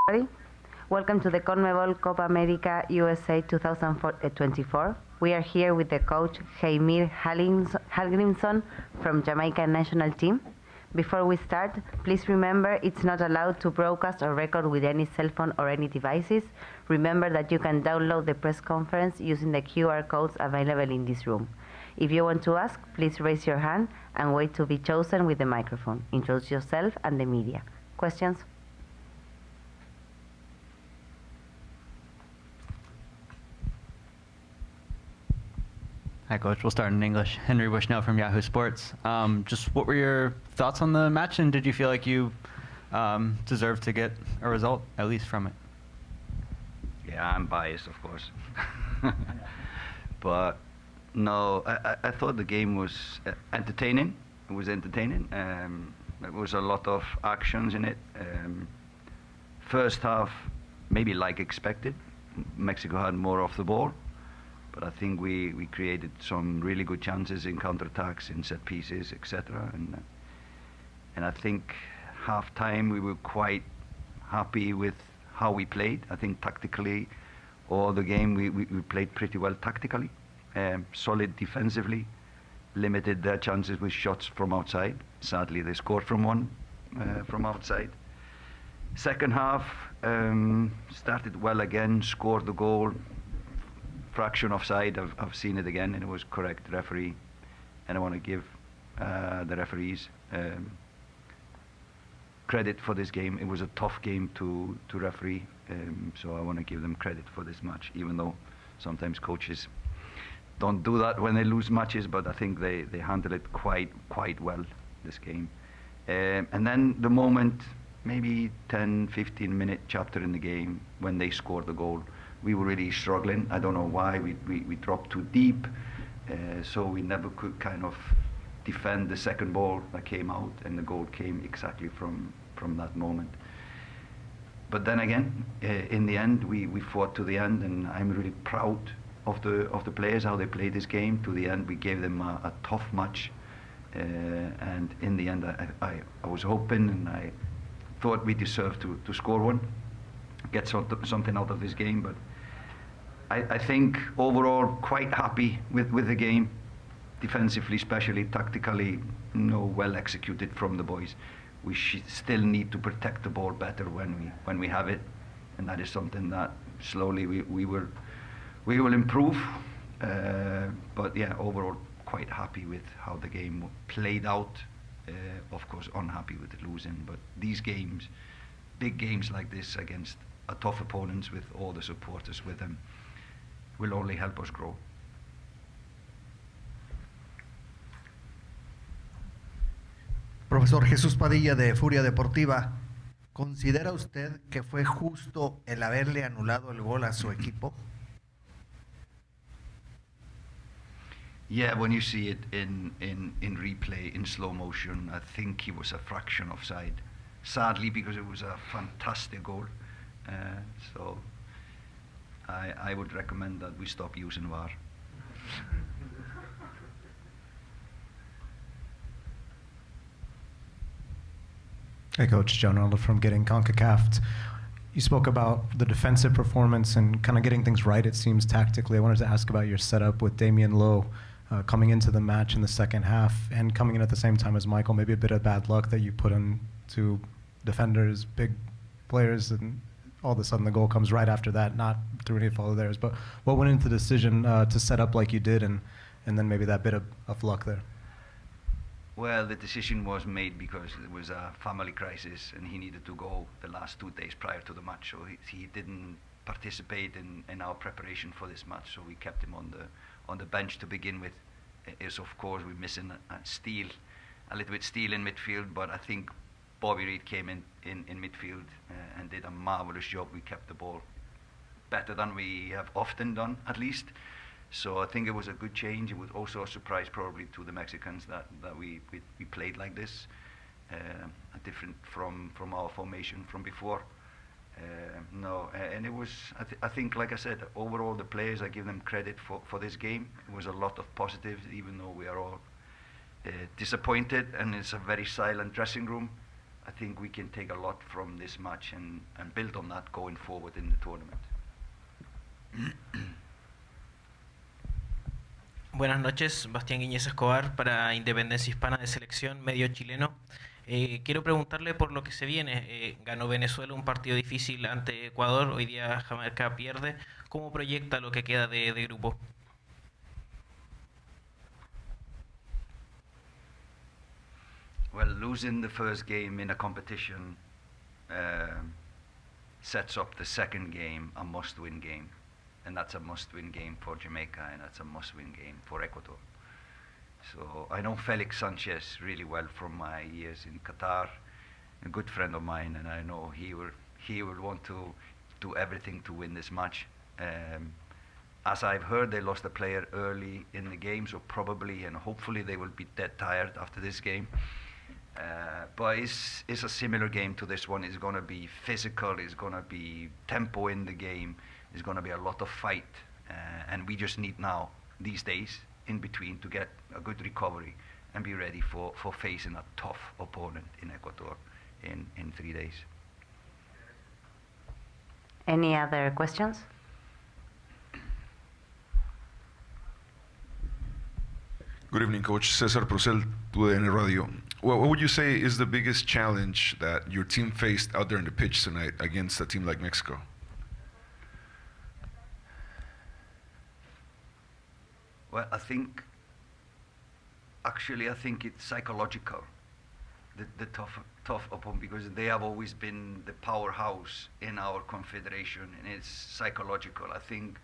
everybody. Welcome to the CONMEBOL Copa America USA 2024. We are here with the coach Heimir Hallgrímsson from Jamaica national team. Before we start, please remember it's not allowed to broadcast or record with any cell phone or any devices. Remember that you can download the press conference using the QR codes available in this room. If you want to ask, please raise your hand and wait to be chosen with the microphone. Introduce yourself and the media. Questions? Hi, Coach. We'll start in English. Henry Bushnell from Yahoo Sports. Just what were your thoughts on the match, and did you feel like you deserved to get a result, at least from it? Yeah, I'm biased, of course. But no, I thought the game was entertaining. It was entertaining. There was a lot of actions in it. First half, maybe like expected. Mexico had more off the ball. But I think we created some really good chances in counterattacks, in set pieces, etc. And I think half-time we were quite happy with how we played. I think tactically, all the game we played pretty well tactically, solid defensively, limited their chances with shots from outside. Sadly, they scored from one from outside. Second half, started well again, scored the goal. Fraction offside, I've seen it again, and it was correct referee, and I want to give the referees credit for this game. It was a tough game to referee, so I want to give them credit for this match, even though sometimes coaches don't do that when they lose matches, but I think they handled it quite well, this game. And then the moment, maybe 10-15 minute chapter in the game, when they scored the goal, we were really struggling. I don't know why. We dropped too deep, so we never could kind of defend the second ball that came out, and the goal came exactly from that moment. But then again, in the end, we fought to the end, and I'm really proud of the players, how they played this game. To the end, we gave them a tough match, and in the end, I was hoping, and I thought we deserved to score one, get something out of this game. But I think overall quite happy with the game, defensively, especially tactically, well executed from the boys. We still need to protect the ball better when we have it, and that is something that slowly we will improve. But yeah, overall quite happy with how the game played out. Of course, unhappy with the losing, but these games, big games like this against a tough opponents with all the supporters with them, will only help us grow. Profesor Jesús Padilla de Furia Deportiva, ¿considera usted que fue justo el haberle anulado el gol a su equipo? Yeah, when you see it in replay, in slow motion, I think he was a fraction offside. Sadly, because it was a fantastic goal. So I would recommend that we stop using VAR. Hey, Coach. John Arnold from Getting CONCACAF. You spoke about the defensive performance and kind of getting things right, it seems, tactically. I wanted to ask about your setup with Damian Lowe coming into the match in the second half and coming in at the same time as Michael. Maybe a bit of bad luck that you put into defenders, big players, and all of a sudden the goal comes right after that, not through any fault of theirs. But what went into the decision to set up like you did, and then maybe that bit of luck there? Well, the decision was made because it was a family crisis, and he needed to go the last 2 days prior to the match, so he didn't participate in our preparation for this match. So we kept him on the bench to begin with. Is of course we're missing a little bit steel in midfield, but I think Bobby Reid came in midfield and did a marvelous job. We kept the ball better than we have often done, at least. So I think it was a good change. It was also a surprise probably to the Mexicans that we played like this, different from our formation from before. And it was, I think, like I said, overall the players, I give them credit for this game. It was a lot of positives, even though we are all disappointed, and it's a very silent dressing room. I think we can take a lot from this match and build on that going forward in the tournament. Buenas noches, Bastián Guiñez Escobar para Independencia Hispana de Selección, medio chileno. Quiero preguntarle por lo que se viene. Ganó Venezuela un partido difícil ante Ecuador, hoy día Jamaica pierde. ¿Cómo proyecta lo que queda de grupo? Well, losing the first game in a competition sets up the second game a must-win game. And that's a must-win game for Jamaica, and that's a must-win game for Ecuador. So I know Felix Sanchez really well from my years in Qatar, a good friend of mine, and I know he will want to do everything to win this match. As I've heard, they lost a player early in the game, so probably and hopefully they will be dead tired after this game. But it's a similar game to this one. It's going to be physical, it's going to be tempo in the game, it's going to be a lot of fight, and we just need now, these days, in between, to get a good recovery and be ready for facing a tough opponent in Ecuador in 3 days. Any other questions? Good evening, Coach. Cesar Flores, TUDN Radio. Well, what would you say is the biggest challenge that your team faced out there in the pitch tonight against a team like Mexico? Well, I think it's psychological, the tough opponent, because they have always been the powerhouse in our confederation, and it's psychological. I think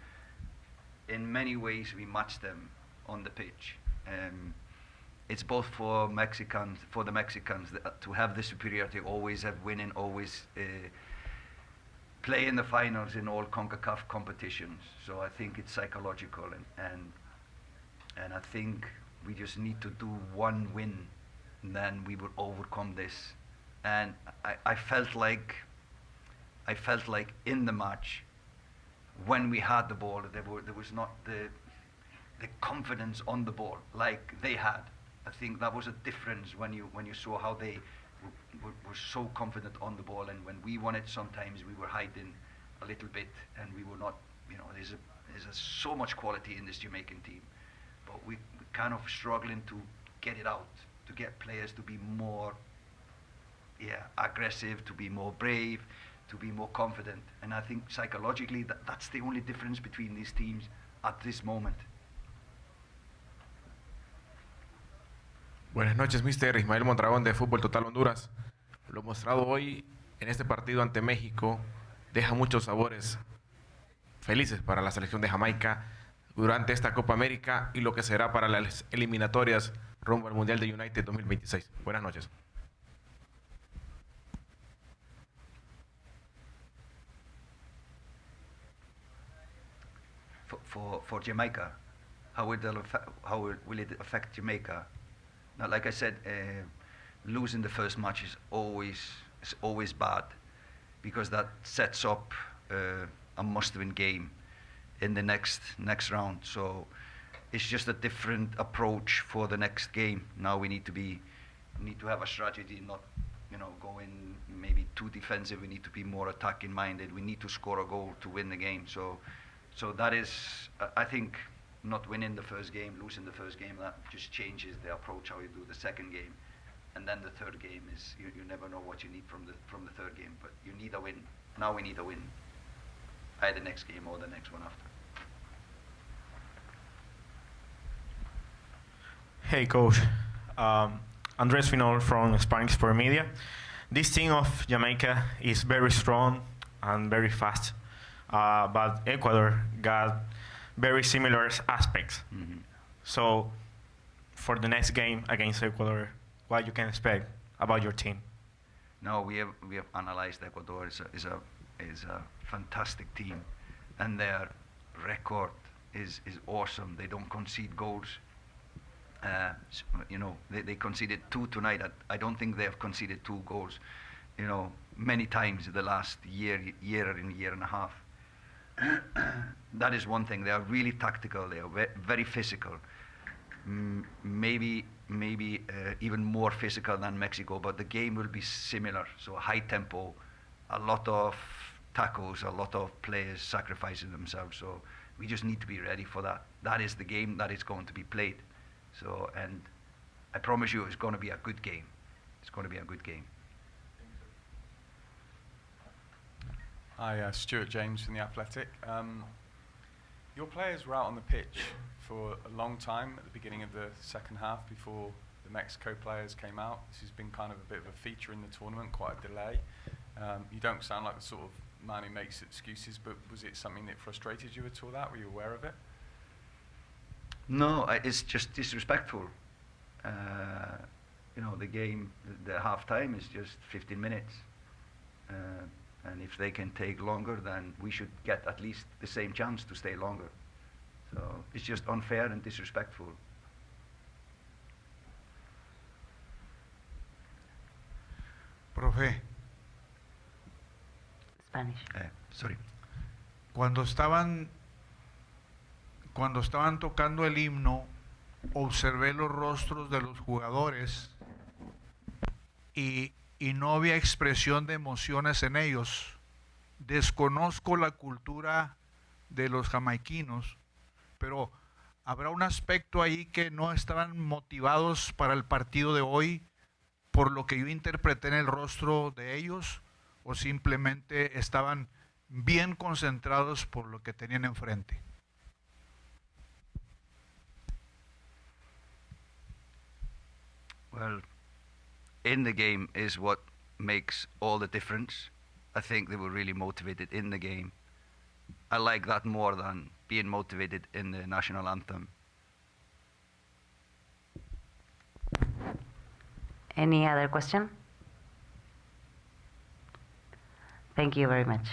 in many ways we match them on the pitch. It's both for the Mexicans to have the superiority, always have winning, always play in the finals in all CONCACAF competitions. So I think it's psychological, and I think we just need to do one win, and then we will overcome this. And I felt like in the match, when we had the ball, there was not the confidence on the ball like they had. I think that was a difference when you saw how they were so confident on the ball, and when we won it, sometimes we were hiding a little bit, and we were not. There's so much quality in this Jamaican team, but we're kind of struggling to get it out, to get players to be more aggressive, to be more brave, to be more confident. And I think psychologically that's the only difference between these teams at this moment. Buenas noches, Mr. Ismael Mondragón de Fútbol Total Honduras. Lo mostrado hoy en este partido ante México deja muchos sabores felices para la selección de Jamaica durante esta Copa América y lo que será para las eliminatorias rumbo al Mundial de United 2026. Buenas noches. For Jamaica, how will it affect Jamaica? Now, like I said, losing the first match is always bad, because that sets up a must-win game in the next round. So it's just a different approach for the next game. Now we need to have a strategy, not going maybe too defensive. We need to be more attacking minded. We need to score a goal to win the game. So that is, I think, not winning the first game, losing the first game, that just changes the approach how you do the second game. And then the third game is, you never know what you need from the third game, but you need a win. Now we need a win, either next game or the next one after. Hey, Coach. Andres Finol from Spanish Sport Media. This team of Jamaica is very strong and very fast, but Ecuador got very similar aspects. Mm-hmm. So for the next game against Ecuador, what you can expect about your team? No, we have analyzed Ecuador. Is a fantastic team, and their record is awesome. They don't concede goals. They conceded 2 tonight. I don't think they have conceded 2 goals, many times in the last year and a half. That is one thing. They are really tactical. They are very physical. Maybe maybe even more physical than Mexico, but the game will be similar. So high tempo, a lot of tackles, a lot of players sacrificing themselves. So we just need to be ready for that. That is the game that is going to be played. So, and I promise you, it's going to be a good game. It's going to be a good game. Hi, Stuart James from The Athletic. Your players were out on the pitch for a long time at the beginning of the second half before the Mexico players came out. This has been kind of a bit of a feature in the tournament, quite a delay. You don't sound like the sort of man who makes excuses, but was it something that frustrated you at all? Were you aware of it? No, it's just disrespectful. You know, the game, the half time is just 15 minutes. And if they can take longer, then we should get at least the same chance to stay longer. So it's just unfair and disrespectful. Profe, Spanish. Sorry. cuando estaban tocando el himno, observé los rostros de los jugadores y no había expresión de emociones en ellos. Desconozco la cultura de los jamaiquinos, pero ¿habrá un aspecto ahí que no estaban motivados para el partido de hoy por lo que yo interpreté en el rostro de ellos, o simplemente estaban bien concentrados por lo que tenían enfrente? Well, in the game is what makes all the difference. I think they were really motivated in the game. I like that more than being motivated in the national anthem. Any other question? Thank you very much.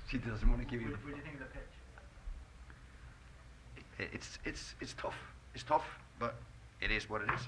She doesn't want to give you. What do you think of the pitch? It's tough. It's tough, but it is what it is.